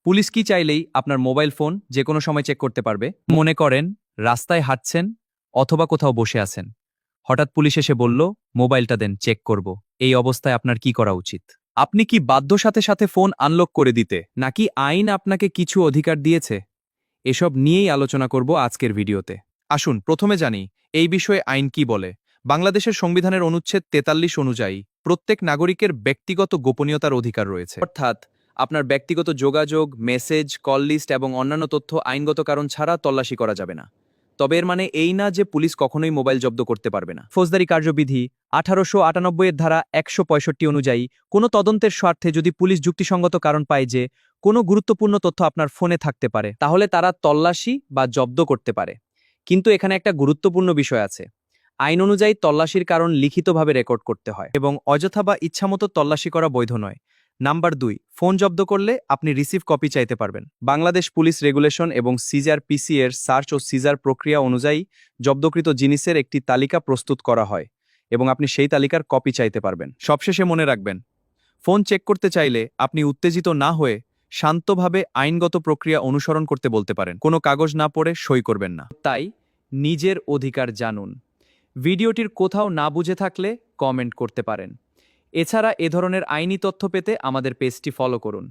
Police কি চাইলেই আপনার মোবাইল ফোন যে কোনো সময় চেক করতে পারবে? মনে করেন রাস্তায় হাঁটছেন অথবা কোথাও বসে আছেন। হঠাৎ পুলিশ এসে বলল, মোবাইলটা দেন, চেক করব। এই অবস্থায় আপনার কি করা উচিত? আপনি কি বাধ্য সাথে সাথে ফোন আনলক করে দিতে, নাকি আইন আপনাকে কিছু অধিকার দিয়েছে? এসব নিয়েই আলোচনা করব আজকের ভিডিওতে। আসুন প্রথমে জানি এই বিষয়ে আইন কি বলে। বাংলাদেশের সংবিধানের অনুচ্ছেদ ৪৩ অনুযায়ী প্রত্যেক নাগরিকের ব্যক্তিগত গোপনীয়তার অধিকার রয়েছে, অর্থাৎ আপনার ব্যক্তিগত যোগাযোগ, মেসেজ, কল লিস্ট এবং অন্যান্য তথ্য আইনগত কারণ ছাড়া তল্লাশি করা যাবে না। তবে এর মানে এই না যে পুলিশ কখনোই মোবাইল জব্দ করতে পারবে না। ফৌজদারি কার্যবিধি ১৮৯৮ এর ধারা ১৬৫ অনুযায়ী কোনো তদন্তের স্বার্থে যদি পুলিশ যুক্তিসঙ্গত কারণ পায় যে কোনো গুরুত্বপূর্ণ তথ্য আপনার ফোনে থাকতে পারে, তাহলে তারা তল্লাশি বা জব্দ করতে পারে। কিন্তু এখানে একটা গুরুত্বপূর্ণ বিষয় আছে। আইন অনুযায়ী তল্লাশির কারণ লিখিতভাবে রেকর্ড করতে হয় এবং অযথা বা ইচ্ছামতো তল্লাশি করা বৈধ নয়। নাম্বার ২, ফোন জব্দ করলে আপনি রিসিভ কপি চাইতে পারবেন। বাংলাদেশ পুলিশ রেগুলেশন এবং সিজার পিসি এর সার্চ ও সিজার প্রক্রিয়া অনুযায়ী জব্দকৃত জিনিসের একটি তালিকা প্রস্তুত করা হয় এবং আপনি সেই তালিকার কপি চাইতে পারবেন। সবশেষে মনে রাখবেন, ফোন চেক করতে চাইলে আপনি উত্তেজিত না হয়ে শান্তভাবে আইনগত প্রক্রিয়া অনুসরণ করতে বলতে পারেন। কোনো কাগজ না পড়ে সই করবেন না। তাই নিজের অধিকার জানুন। ভিডিওটির কোথাও না বুঝে থাকলে কমেন্ট করতে পারেন। এছাড়া এ ধরনের আইনি তথ্য পেতে আমাদের পেজটি ফলো করুন।